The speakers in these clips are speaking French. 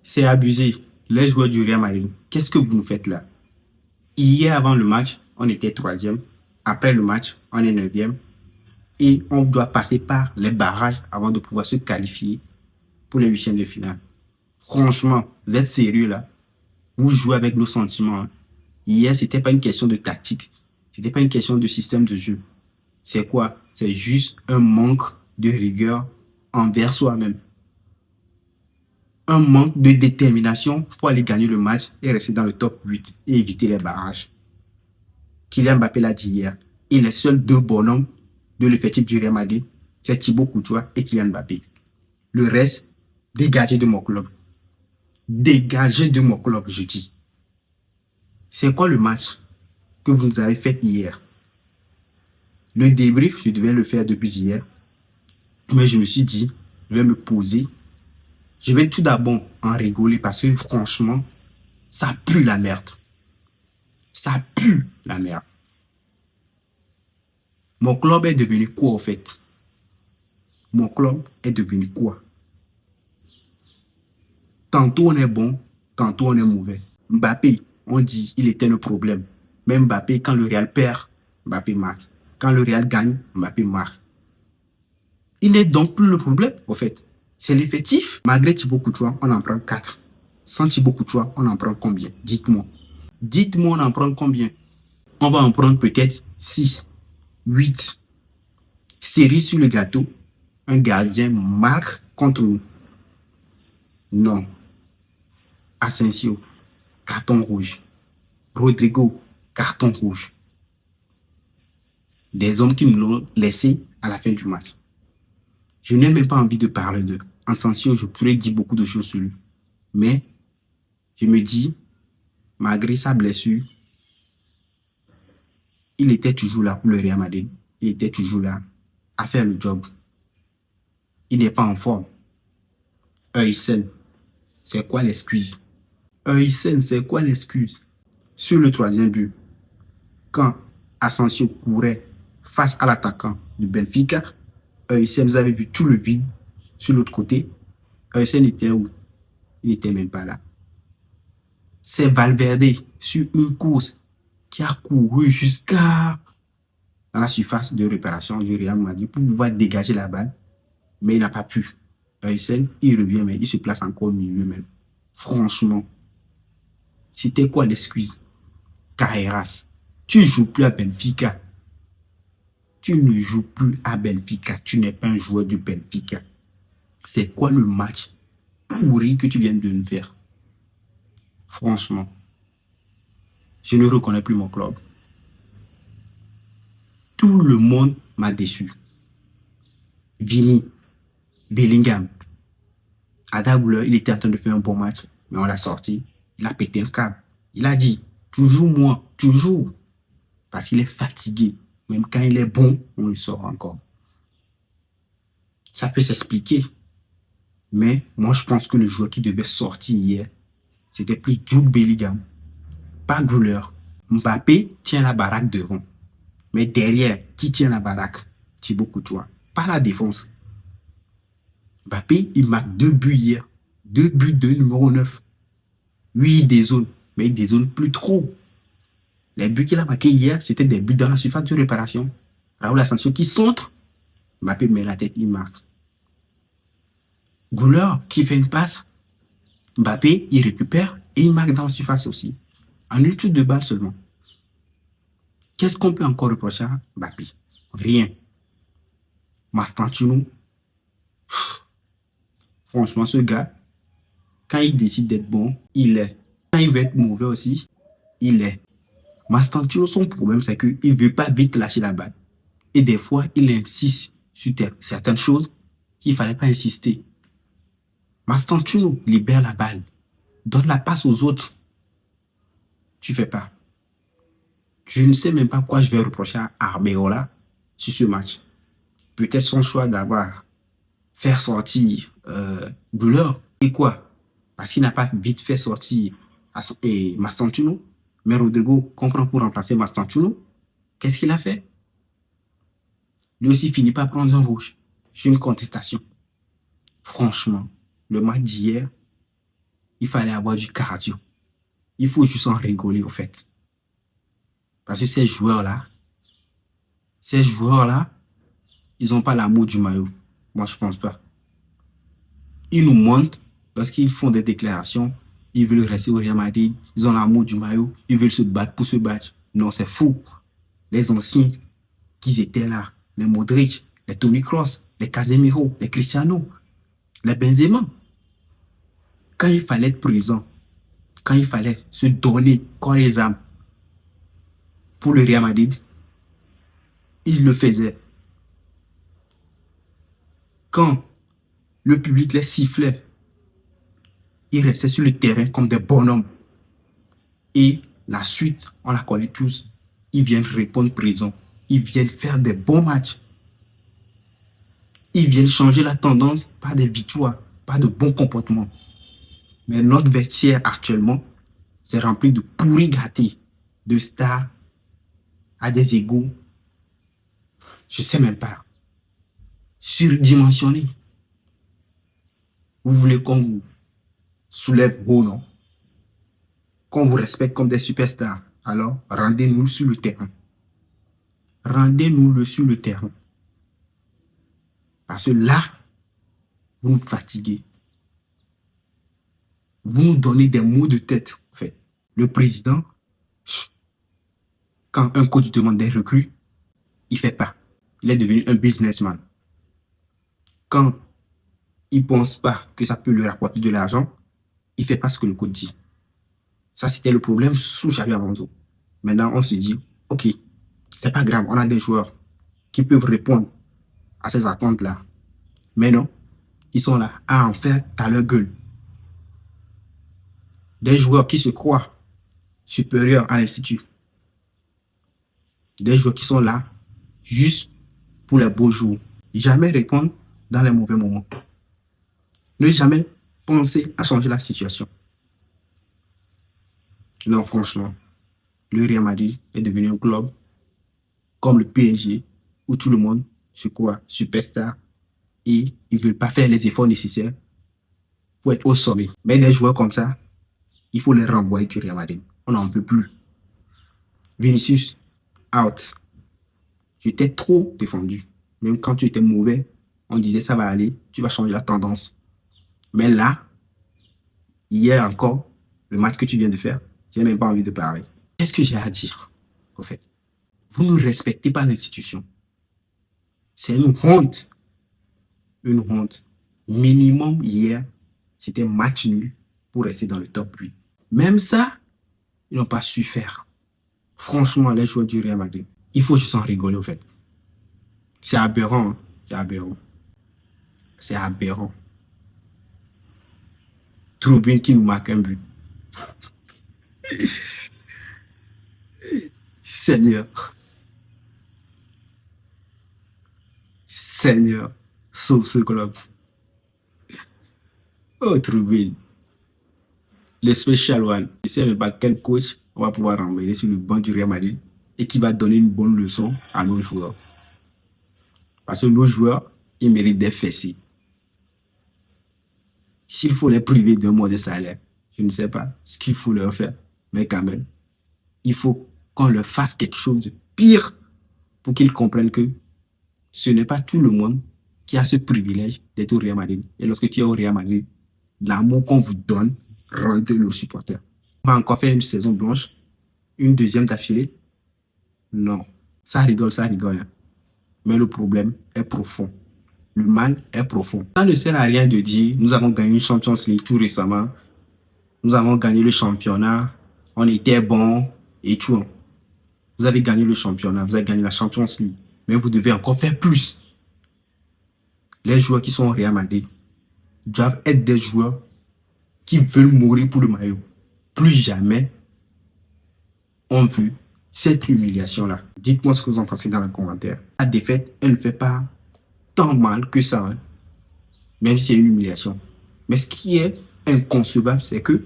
C'est abusé. Les joueurs du Real Madrid, qu'est-ce que vous nous faites là? Hier, avant le match, on était troisième. Après le match, on est neuvième. Et on doit passer par les barrages avant de pouvoir se qualifier pour les huitièmes de finale. Franchement, vous êtes sérieux là? Vous jouez avec nos sentiments. Hein. Hier, c'était pas une question de tactique. C'était pas une question de système de jeu. C'est quoi? C'est juste un manque de rigueur envers soi-même. Un manque de détermination pour aller gagner le match et rester dans le top 8 et éviter les barrages. Kylian Mbappé l'a dit hier. Et les seuls deux bonhommes de l'effectif du Real Madrid, c'est Thibaut Courtois et Kylian Mbappé. Le reste, dégagez de mon club. Dégagez de mon club, je dis. C'est quoi le match que vous nous avez fait hier? Le débrief, je devais le faire depuis hier. Mais je me suis dit, je vais me poser. Je vais tout d'abord en rigoler parce que franchement, ça pue la merde. Ça pue la merde. Mon club est devenu quoi en fait? Mon club est devenu quoi? Tantôt on est bon, tantôt on est mauvais. Mbappé, on dit il était le problème. Mais Mbappé, quand le Real perd, Mbappé marque. Quand le Real gagne, Mbappé marque. Il n'est donc plus le problème, en fait. C'est l'effectif. Malgré Thibaut Courtois, on en prend 4. Sans Thibaut Courtois, on en prend combien? Dites-moi. Dites-moi, on en prend combien? On va en prendre peut-être 6, 8. Série sur le gâteau. Un gardien marque contre nous. Non. Asensio, carton rouge. Rodrigo, carton rouge. Des hommes qui nous l'ont laissé à la fin du match. Je n'ai même pas envie de parler d'eux. Asensio, je pourrais dire beaucoup de choses sur lui. Mais je me dis, malgré sa blessure, il était toujours là pour le Real Madrid. Il était toujours là à faire le job. Il n'est pas en forme. Huysen, c'est quoi l'excuse? Huysen, c'est quoi l'excuse? Sur le troisième but, quand Asensio courait face à l'attaquant du Benfica, Huysen, vous avez vu tout le vide sur l'autre côté. Huysen était où? Il n'était même pas là. C'est Valverde sur une course qui a couru jusqu'à dans la surface de réparation du Real Madrid pour pouvoir dégager la balle, mais il n'a pas pu. Huysen, il revient, mais il se place encore au milieu même. Franchement, c'était quoi l'excuse? Carreras, tu ne joues plus à Benfica. Tu ne joues plus à Benfica. Tu n'es pas un joueur du Benfica. C'est quoi le match pourri que tu viens de nous faire? Franchement, je ne reconnais plus mon club. Tout le monde m'a déçu. Vini, Bellingham, Arda Güler, il était en train de faire un bon match, mais on l'a sorti. Il a pété un câble. Il a dit, toujours moi, toujours. Parce qu'il est fatigué. Même quand il est bon, on le sort encore. Ça peut s'expliquer. Mais moi, je pense que le joueur qui devait sortir hier, c'était plus Jude Bellingham. Pas Güler. Mbappé tient la baraque devant. Mais derrière, qui tient la baraque? Thibaut Courtois. Pas la défense. Mbappé, il marque 2 buts hier. 2 buts de numéro 9. Oui, des zones, mais des zones plus trop. Les buts qu'il a marqués hier, c'était des buts dans la surface de réparation. Raoul Asensio qui centre. Mbappé met la tête, il marque. Güler qui fait une passe. Mbappé, il récupère et il marque dans la surface aussi. En une touche de balle seulement. Qu'est-ce qu'on peut encore reprocher à Mbappé? Rien. Mastantino, franchement, ce gars, quand il décide d'être bon, il est. Quand il veut être mauvais aussi, il est. Mastantino, son problème, c'est qu'il ne veut pas vite lâcher la balle. Et des fois, il insiste sur certaines choses qu'il ne fallait pas insister. Mastantino libère la balle. Donne la passe aux autres. Tu ne fais pas. Je ne sais même pas quoi je vais reprocher à Arbeloa sur ce match. Peut-être son choix d'avoir faire sortir Güler. Et quoi? Parce qu'il n'a pas vite fait sortir Mastantino. Mais Rodrigo comprend pour remplacer Mastantino. Qu'est-ce qu'il a fait? Lui aussi finit par prendre un rouge. C'est une contestation. Franchement, le match d'hier, il fallait avoir du cardio. Il faut juste en rigoler, au fait. Parce que ces joueurs-là, ils n'ont pas l'amour du maillot. Moi, je pense pas. Ils nous montrent, lorsqu'ils font des déclarations, ils veulent rester au Real Madrid, ils ont l'amour du maillot, ils veulent se battre pour se battre. Non, c'est faux. Les anciens qui étaient là, les Modric, les Toni Kroos, les Casemiro, les Cristiano, les Benzema, quand il fallait être présent, quand il fallait se donner corps et âme pour le Real Madrid, ils le faisaient. Quand le public les sifflait, ils restaient sur le terrain comme des bonhommes. Et la suite, on la connaît tous. Ils viennent répondre présent. Ils viennent faire des bons matchs. Ils viennent changer la tendance par des victoires, par de bons comportements. Mais notre vestiaire actuellement, c'est rempli de pourris gâtés, de stars à des égos. Je sais même pas. Surdimensionnés. Vous voulez qu'on vous soulève haut, non? Qu'on vous respecte comme des superstars. Alors, rendez-nous sur le terrain. Rendez-nous-le sur le terrain. Parce que là, vous nous fatiguez. Vous nous donnez des maux de tête, en fait. Le président, quand un coach demande des recrues, il ne fait pas. Il est devenu un businessman. Quand il ne pense pas que ça peut lui rapporter de l'argent, il ne fait pas ce que le coach dit. Ça, c'était le problème sous Xabi Alonso. Maintenant, on se dit, ok, c'est pas grave, on a des joueurs qui peuvent répondre à ces attentes-là. Mais non, ils sont là à en faire à leur gueule. Des joueurs qui se croient supérieurs à l'institut. Des joueurs qui sont là juste pour les beaux jours. Jamais répondre dans les mauvais moments. Ne jamais penser à changer la situation. Non, franchement, le Real Madrid est devenu un club comme le PSG où tout le monde se croit superstar et ils ne veulent pas faire les efforts nécessaires pour être au sommet. Mais des joueurs comme ça, il faut les renvoyer du Real Madrid. On n'en veut plus. Vinicius, out. J'étais trop défendu. Même quand tu étais mauvais, on disait ça va aller, tu vas changer la tendance. Mais là, hier encore, le match que tu viens de faire, j'ai même pas envie de parler. Qu'est-ce que j'ai à dire, au fait? Vous ne respectez pas l'institution. C'est une honte. Une honte. Minimum hier, c'était match nul pour rester dans le top 8. Même ça, ils n'ont pas su faire. Franchement, les joueurs du Real Madrid, il faut juste en rigoler, au fait. C'est aberrant. Hein? C'est aberrant. C'est aberrant. Trubin qui nous marque un but. Seigneur. Seigneur. Sauve ce club. Oh, Trubin. Le special one. Je ne sais même pas quel coach on va pouvoir emmener sur le banc du Real Madrid et qui va donner une bonne leçon à nos joueurs. Parce que nos joueurs, ils méritent des fessiers. S'il faut les priver d'un mois de salaire, je ne sais pas ce qu'il faut leur faire. Mais quand même, il faut qu'on leur fasse quelque chose de pire pour qu'ils comprennent que ce n'est pas tout le monde qui a ce privilège d'être au Real Madrid. Et lorsque tu es au Real Madrid, l'amour qu'on vous donne, rendez-le aux supporters. On va encore faire une saison blanche, une deuxième d'affilée. Non, ça rigole. Hein. Mais le problème est profond. Le mal est profond. Ça ne sert à rien de dire, nous avons gagné une Champions League tout récemment. Nous avons gagné le championnat. On était bons et tout. Vous avez gagné le championnat, vous avez gagné la Champions League. Mais vous devez encore faire plus. Les joueurs qui sont au Real Madrid doivent être des joueurs qui veulent mourir pour le maillot. Plus jamais on veut cette humiliation-là. Dites-moi ce que vous en pensez dans les commentaires. La défaite, elle ne fait pas tant mal que ça. Hein. Même si c'est une humiliation. Mais ce qui est inconcevable, c'est que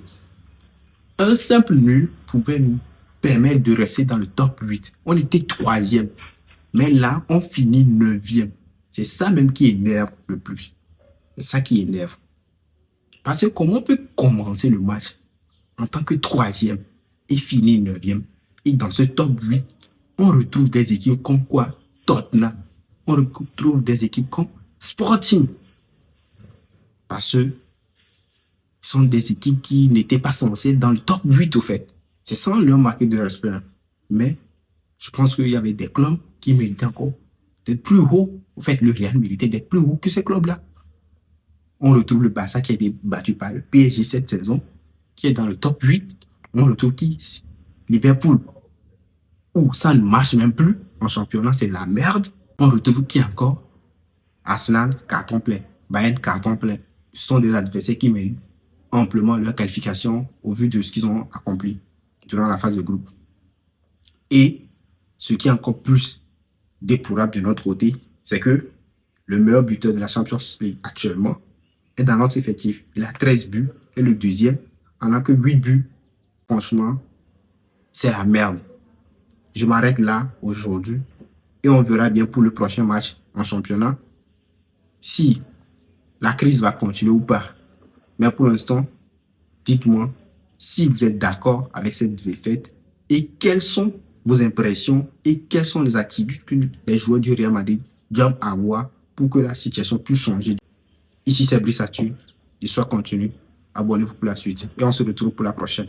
un simple nul pouvait nous permettre de rester dans le top 8. On était 3e. Mais là, on finit 9e. C'est ça même qui énerve le plus. C'est ça qui énerve. Parce que comment on peut commencer le match en tant que troisième et finir neuvième? Et dans ce top 8, on retrouve des équipes comme quoi? Tottenham. On retrouve des équipes comme Sporting. Parce que ce sont des équipes qui n'étaient pas censées être dans le top 8 au fait. C'est sans leur marquer de respect. Mais je pense qu'il y avait des clubs qui méritaient encore d'être plus haut. En fait, le Real méritait d'être plus haut que ces clubs-là. On retrouve le Barça qui a été battu par le PSG cette saison, qui est dans le top 8. On retrouve qui? Liverpool, où ça ne marche même plus. En championnat, c'est la merde. On retrouve qui encore? Arsenal, carton plein. Bayern, carton plein. Ce sont des adversaires qui méritent amplement leur qualification au vu de ce qu'ils ont accompli durant la phase de groupe. Et ce qui est encore plus déplorable de notre côté, c'est que le meilleur buteur de la Champions League actuellement est dans notre effectif. Il a 13 buts et le deuxième en a que 8 buts. Franchement, c'est la merde. Je m'arrête là aujourd'hui et on verra bien pour le prochain match en championnat si la crise va continuer ou pas. Mais pour l'instant, dites-moi si vous êtes d'accord avec cette défaite et quelles sont vos impressions et quelles sont les attitudes que les joueurs du Real Madrid doivent avoir pour que la situation puisse changer. Ici, c'est Brice Atu. L'histoire continue. Abonnez-vous pour la suite et on se retrouve pour la prochaine.